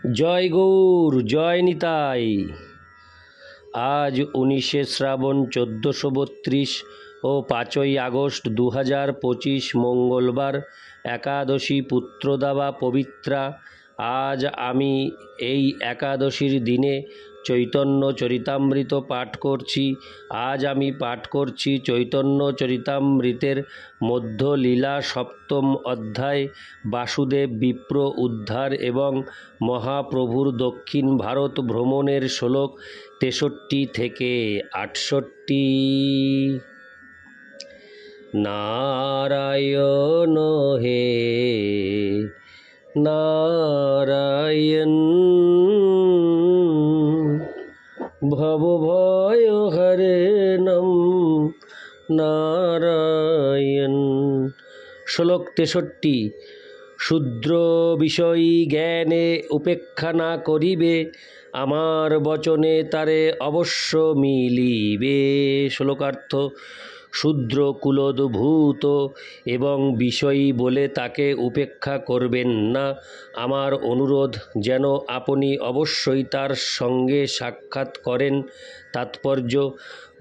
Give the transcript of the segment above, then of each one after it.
জয় গৌর, জয় নিতাই। আজ 19শে শ্রাবণ 1432 ও 5ই আগস্ট 2025 মঙ্গলবার, একাদশী পুত্রদাবা পবিত্রা। আজ আমি এই একাদশীর দিনে চৈতন্য চরিতামৃত পাঠ করছি। আজ আমি পাঠ করছি চৈতন্য চরিতামৃতের মধ্য লীলা 7ম অধ্যায়, বাসুদেব বিপ্র উদ্ধার এবং মহাপ্রভুর দক্ষিণ ভারত ভ্রমণের শ্লোক 63 থেকে 68। নারায়ণ হে নারায়ণ, ভবভয় হরেণম নারায়ণ। শ্লোক 63। শূদ্র বিষয়ী জ্ঞানে উপেক্ষা না করিবে, আমার বচনে তারে অবশ্য মিলিবে। শ্লোকার্থ: শূদ্র কুলোদ্ভূত এবং বিষয়ী বলে তাকে উপেক্ষা করবেন না। আমার অনুরোধ যেন আপনি অবশ্যই তার সঙ্গে সাক্ষাৎ করেন। তাৎপর্য: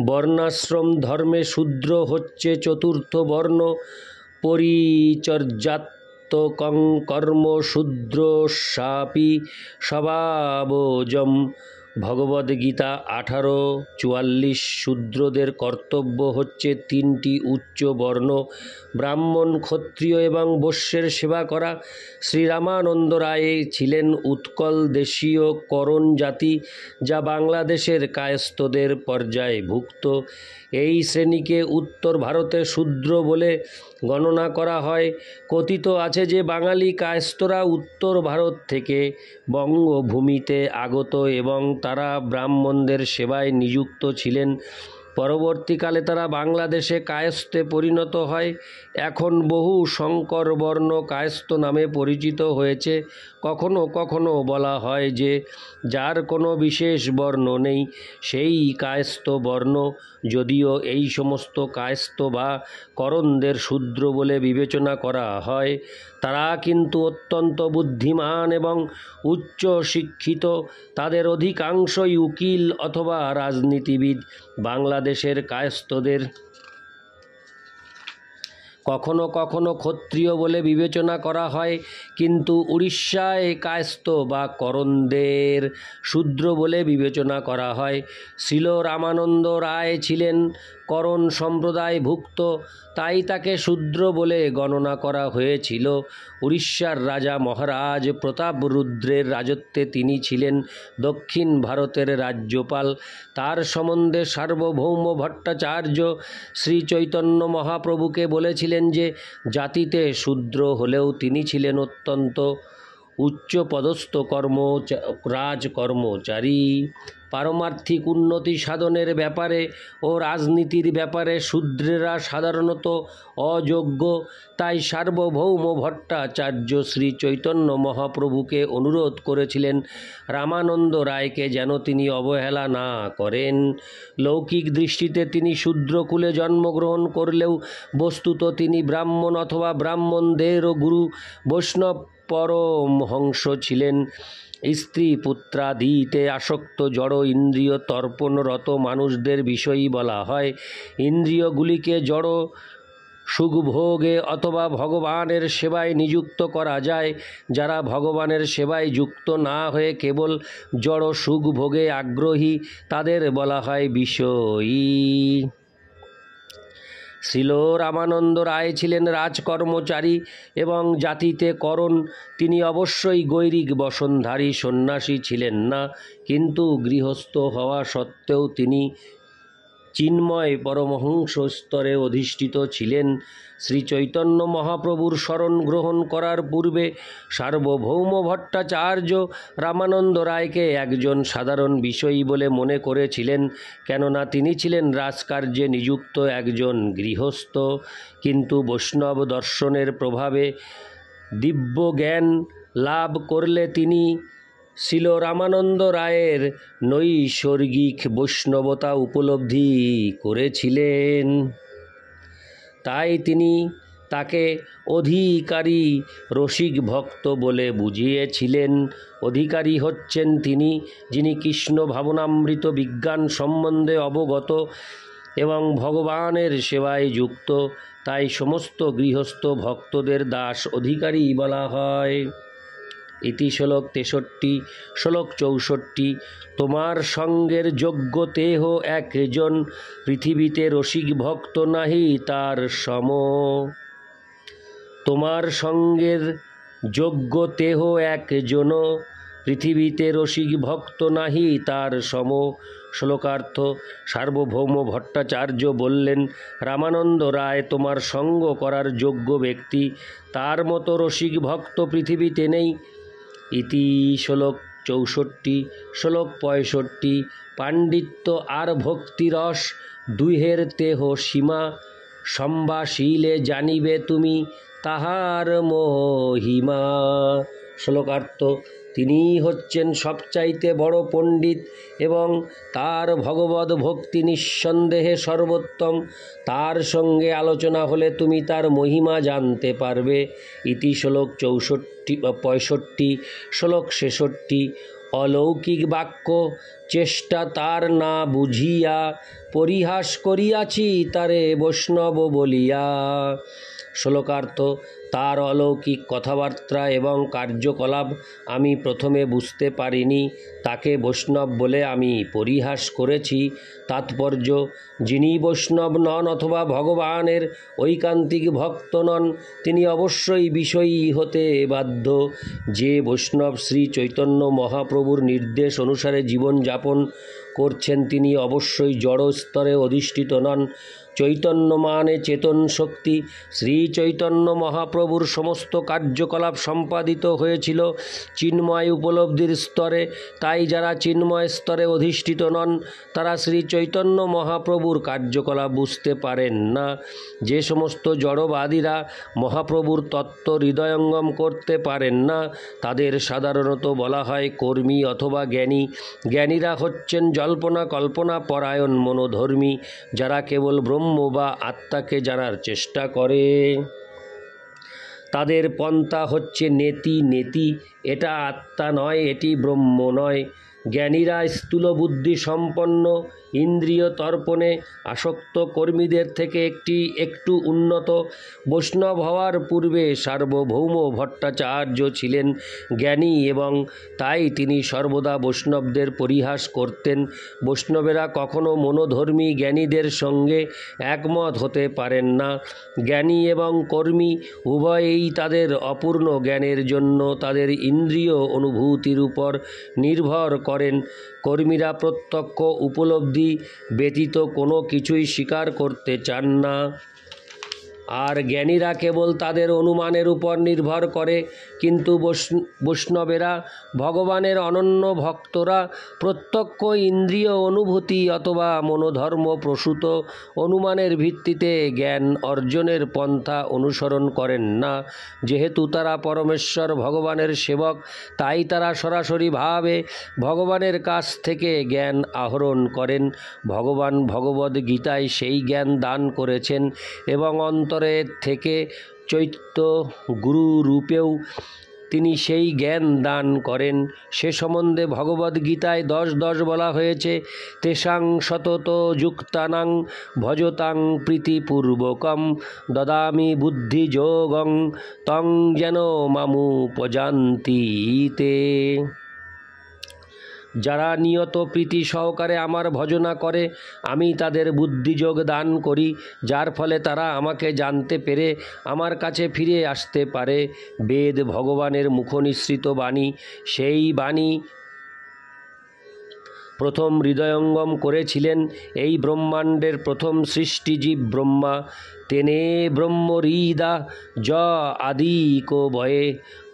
বর্ণাশ্রম ধর্মে শূদ্র হচ্ছে চতুর্থ বর্ণ। পরিচর্যাত কর্ম শূদ্রস্যাপি স্বভাবজম। ভগবদ্গীতা 18:44। শূদ্রদের কর্তব্য হচ্ছে 3টি উচ্চ বর্ণ, ব্রাহ্মণ, ক্ষত্রিয় এবং বৈশ্যের সেবা করা। শ্রীরামানন্দ রায় ছিলেন উৎকল দেশীয় করণ জাতি, যা বাংলাদেশের কায়স্থদের পর্যায়ভুক্ত। এই শ্রেণীকে উত্তর ভারতে শূদ্র বলে গণনা করা হয়। কথিত আছে যে বাঙালি কায়স্থরা উত্তর ভারত থেকে বঙ্গভূমিতে আগত এবং তারা ব্রাহ্মণদের সেবায় নিযুক্ত ছিলেন। পরবর্তীকালে তারা বাংলাদেশে কায়স্থে পরিণত হয়। এখন বহু সংকর বর্ণ কায়স্থ নামে পরিচিত হয়েছে। কখনো কখনো বলা হয় যে যার কোনো বিশেষ বর্ণ নেই সেই কায়স্থ বর্ণ। যদিও এই সমস্ত কায়স্থ বা করণদের শূদ্র বলে বিবেচনা করা হয়, তারা কিন্তু অত্যন্ত বুদ্ধিমান এবং উচ্চ শিক্ষিত। তাদের অধিকাংশই উকিল অথবা রাজনীতিবিদ। বাংলাদেশের কায়স্থদের কখনো কখনো ক্ষত্রিয় বলে বিবেচনা করা হয়, কিন্তু উড়িষ্যায় কায়স্থ বা করণদের শূদ্র বলে বিবেচনা করা হয়। শ্রীল রামানন্দ রায় ছিলেন করণ সম্প্রদায়ভুক্ত, তাই তাকে শূদ্র বলে গণনা করা হয়েছিল। উড়িষ্যার রাজা মহারাজ প্রতাপরুদ্রের রাজত্বে তিনি ছিলেন দক্ষিণ ভারতের রাজ্যপাল। তার সম্বন্ধে সার্বভৌম ভট্টাচার্য শ্রী চৈতন্য মহাপ্রভুকে বলেছিলেন যে জাতিতে শূদ্র হলেও তিনি ছিলেন অত্যন্ত উচ্চপদস্থ রাজকর্মচারী। পারমার্থিক উন্নতি সাধনের ব্যাপারে ও রাজনীতির ব্যাপারে শূদ্রেরা সাধারণত অযোগ্য। তাই সার্বভৌম ভট্টাচার্য শ্রী চৈতন্য মহাপ্রভুকে অনুরোধ করেছিলেন রামানন্দ রায়কে যেন তিনি অবহেলা না করেন। লৌকিক দৃষ্টিতে তিনি শূদ্রকুলে জন্মগ্রহণ করলেও বস্তুত তিনি ব্রাহ্মণ অথবা ব্রাহ্মণদেরও গুরু। বৈষ্ণব পরমহংস ছিলেন। স্ত্রী পুত্রাদিতে আসক্ত জড় ইন্দ্রিয় তর্পণরত মানুষদের বিষয়ই বলা হয়। ইন্দ্রিয়গুলিকে জড় সুখভোগে অথবা ভগবানের সেবায় নিযুক্ত করা যায়। যারা ভগবানের সেবায় যুক্ত না হয়ে কেবল জড় সুখভোগে আগ্রহী, তাদের বলা হয় বিষয়ী। শ্রীল রামানন্দ রায় ছিলেন রাজকর্মচারী এবং জাতিতে করণ। তিনি অবশ্যই গৈরিক বসনধারী সন্ন্যাসী ছিলেন না, কিন্তু গৃহস্থ হওয়া সত্ত্বেও তিনি চিন্ময় পরমহংস স্তরে অধিষ্ঠিত ছিলেন। শ্রী চৈতন্য মহাপ্রভুর শরণ গ্রহণ করার পূর্বে সার্বভৌম ভট্টাচার্য রামানন্দ রায়কে একজন সাধারণ বিষয়ী বলে মনে করেছিলেন, কেননা তিনি ছিলেন রাজকার্যে নিযুক্ত একজন গৃহস্থ। কিন্তু বৈষ্ণব দর্শনের প্রভাবে দিব্য জ্ঞান লাভ করলে তিনি শ্রীল রামানন্দ রায়ের নৈসর্গিক বৈষ্ণবতা উপলব্ধি করেছিলেন। তাই তিনি তাকে অধিকারী রসিক ভক্ত বলে বুঝিয়েছিলেন। অধিকারী হচ্ছেন তিনি, যিনি কৃষ্ণ ভাবনামৃত বিজ্ঞান সম্বন্ধে অবগত এবং ভগবানের সেবায় যুক্ত। তাই সমস্ত গৃহস্থ ভক্তদের দাস অধিকারী বলা হয়। ইতি শ্লোক 63। শ্লোক 64। তোমার সঙ্গের যোগ্য তেহ একজন, পৃথিবীতে রসিক ভক্ত নাহি তার সম। তোমার সঙ্গের যোগ্য তেহ একজন, পৃথিবীতে রসিক ভক্ত নাহি তার সম। শ্লোকার্থ। সার্বভৌম ভট্টাচার্য বললেন, রামানন্দ রায় তোমার সঙ্গ করার যোগ্য ব্যক্তি, তার মতো রসিক ভক্ত পৃথিবীতে নেই। ইতি শ্লোক 64। শ্লোক 65। পাণ্ডিত্য আর ভক্তিরস দুহের তেহ সীমা, সম্ভাষিলে জানিবে তুমি তাহার মহিমা। শ্লোকার্থ। তিনিই হচ্ছেন সবচাইতে বড় পণ্ডিত এবং তার ভগবদ ভক্তি নিঃসন্দেহে সর্বোত্তম। তার সঙ্গে আলোচনা হলে তুমি তার মহিমা জানতে পারবে। ইতি শ্লোক 65। শ্লোক 66। অলৌকিক বাক্য চেষ্টা তার না বুঝিয়া, পরিহাস করিয়াছি তারে বৈষ্ণব বলিয়া। শ্লোকার্থ। তার অলৌকিক কথাবার্তা এবং কার্যকলাপ আমি প্রথমে বুঝতে পারিনি, তাকে বৈষ্ণব বলে আমি পরিহাস করেছি। তাৎপর্য, যিনি বৈষ্ণব নন অথবা ভগবানের ঐকান্তিক ভক্ত নন, তিনি অবশ্যই বিষয়ী হতে বাধ্য। যে বৈষ্ণব শ্রী চৈতন্য মহাপ্রভুর নির্দেশ অনুসারে জীবনযাপন করছেন, তিনি অবশ্যই জড় স্তরে অধিষ্ঠিত নন। চৈতন্য মানে চেতন শক্তি। শ্রী চৈতন্য মহাপ্রভুর সমস্ত কার্যকলাপ সম্পাদিত হয়েছিল চিন্ময় উপলব্ধির স্তরে। তাই যারা চিন্ময় স্তরে অধিষ্ঠিত নন, তারা শ্রী চৈতন্য মহাপ্রভুর কার্যকলাপ বুঝতে পারেন না। যে সমস্ত জড়বাদীরা মহাপ্রভুর তত্ত্ব হৃদয়ঙ্গম করতে পারেন না, তাদের সাধারণত বলা হয় কর্মী অথবা জ্ঞানী। জ্ঞানীরা হচ্ছেন জল্পনা কল্পনা পরায়ণ মনোধর্মী, যারা কেবল ব্রহ্ম বা আত্মাকে জানার চেষ্টা করে। তাদের পন্থা হচ্ছে নেতি নেতি, এটা আত্মা নয়, এটি ব্রহ্ম নয়। জ্ঞানীরা স্থূল বুদ্ধি সম্পন্ন, ইন্দ্রিয় তর্পণে আসক্ত কর্মীদের থেকে একটু উন্নত। বৈষ্ণব হওয়ার পূর্বে সার্বভৌম ভট্টাচার্য ছিলেন জ্ঞানী এবং তাই তিনি সর্বদা বৈষ্ণবদের পরিহাস করতেন। বৈষ্ণবেরা কখনো মনোধর্মী জ্ঞানীদের সঙ্গে একমত হতে পারেন না। জ্ঞানী এবং কর্মী উভয়েই তাদের অপূর্ণ জ্ঞানের জন্য তাদের ইন্দ্রিয় অনুভূতির উপর নির্ভর করেন। কর্মীরা প্রত্যক্ষ উপলব্ধি ব্যতীত কোনো কিছুই স্বীকার করতে চান না, আর জ্ঞানীরা কেবল তাদের অনুমানের উপর নির্ভর করে। কিন্তু বৈষ্ণবেরা, ভগবানের অনন্য ভক্তরা প্রত্যক্ষ ইন্দ্রিয় অনুভূতি অথবা মনোধর্ম প্রসূত অনুমানের ভিত্তিতে জ্ঞান অর্জনের পন্থা অনুসরণ করেন না। যেহেতু তারা পরমেশ্বর ভগবানের সেবক, তাই তারা সরাসরিভাবে ভগবানের কাছ থেকে জ্ঞান আহরণ করেন। ভগবান ভগবদ গীতায় সেই জ্ঞান দান করেছেন এবং অন্তরে থেকে চৈত্য গুরু রূপেও তিনি সেই জ্ঞান দান করেন। সে সম্বন্ধে ভগবদ্গীতায় 10:10 বলা হয়েছে, তেষাং সতত যুক্তানাং ভজতাং প্রীতিপূর্বকম দদামি বুদ্ধিযোগং তং যেন মামুপজান্তি তে। যারা নিয়ত প্রীতি সহকারে আমার ভজনা করে, আমি তাদের বুদ্ধিযোগ দান করি, যার ফলে তারা আমাকে জানতে পেরে আমার কাছে ফিরে আসতে পারে। বেদ ভগবানের মুখনিসৃত বাণী। সেই বাণী প্রথম হৃদয়ঙ্গম করেছিলেন এই ব্রহ্মাণ্ডের প্রথম সৃষ্টিজীব ব্রহ্মা। তেনে ব্রহ্মহৃদা য আদিকো বয়ে।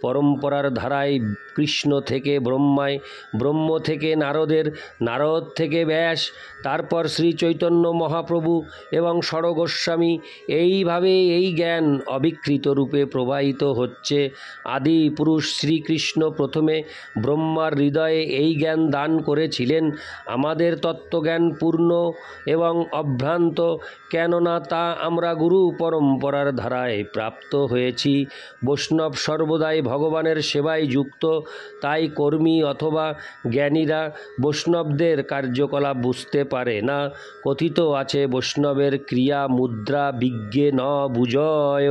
পরম্পরার ধারায় কৃষ্ণ থেকে ব্রহ্মায়, ব্রহ্ম থেকে নারদের, নারদ থেকে ব্যাস, তারপর শ্রী চৈতন্য মহাপ্রভু এবং ষড় গোস্বামী। এইভাবে এই জ্ঞান অবিকৃত রূপে প্রবাহিত হচ্ছে। আদি পুরুষ শ্রীকৃষ্ণ প্রথমে ব্রহ্মার হৃদয়ে এই জ্ঞান দান করেছিলেন। আমাদের তত্ত্বজ্ঞান পূর্ণ এবং অভ্রান্ত, কেননা তা আমরা গুরু পরম্পরার ধারায় প্রাপ্ত হয়েছি। বৈষ্ণব সর্বদাই ভগবানের সেবায় যুক্ত, তাই কর্মী অথবা জ্ঞানীরা বৈষ্ণবদের কার্যকলাপ বুঝতে পারে না। কথিত আছে, বৈষ্ণবের ক্রিয়া মুদ্রা বিজ্ঞে ন বুঝয়।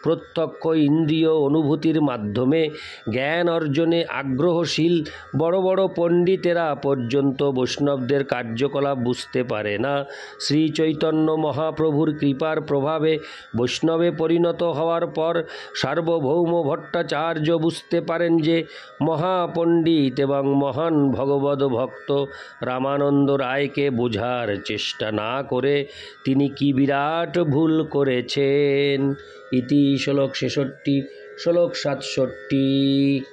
প্রত্যক্ষ ইন্দ্রিয় অনুভূতির মাধ্যমে জ্ঞান অর্জনে আগ্রহশীল বড় বড় পণ্ডিতেরা পর্যন্ত বৈষ্ণবদের কার্যকলাপ বুঝতে পারে না। শ্রী চৈতন্য মহাপ্রভুর কৃপার প্রভাবে বৈষ্ণবে পরিণত হওয়ার পর সার্বভৌম ভট্টাচার্য বুঝতে পারেন যে মহাপণ্ডিত এবং মহান ভগবদ ভক্ত রামানন্দ রায়কে বোঝার চেষ্টা না করে তিনি কি বিরাট ভুল করেছেন। ইতি শ্লোক 66। শ্লোক 67।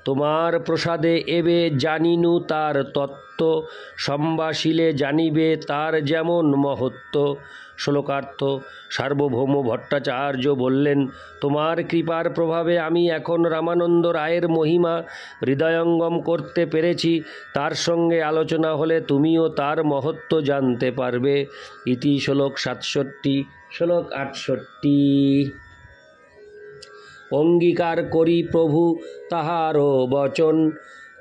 তোমার প্রসাদে এবে জানিনু তার তত্ত্ব, সম্বাসিলে জানিবে তার যেমন মহত্ব। শ্লোকার্থ। সার্বভৌম ভট্টাচার্য বললেন, তোমার কৃপার প্রভাবে আমি এখন রামানন্দ রায়ের মহিমা হৃদয়ঙ্গম করতে পেরেছি। তার সঙ্গে আলোচনা হলে তুমিও তার মহত্ব জানতে পারবে। ইতি শ্লোক 67। শ্লোক 68। অঙ্গীকার করি প্রভু তাহারও বচন,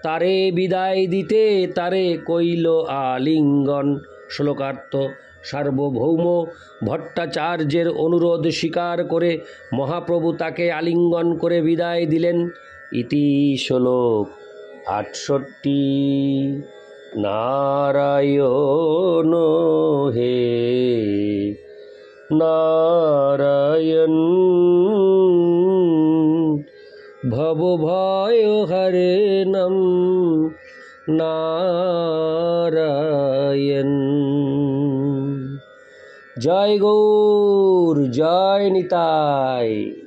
তারে বিদায় দিতে তারে কইল আলিঙ্গন। শ্লোকার্থ। সার্বভৌম ভট্টাচার্যের অনুরোধ স্বীকার করে মহাপ্রভু তাকে আলিঙ্গন করে বিদায় দিলেন। ইতি শ্লোক 68। নারায়ণ হে নারায়ণ, ভবভয় হরে নাম নারায়ণ। জয় গৌর, জয় নিতাই।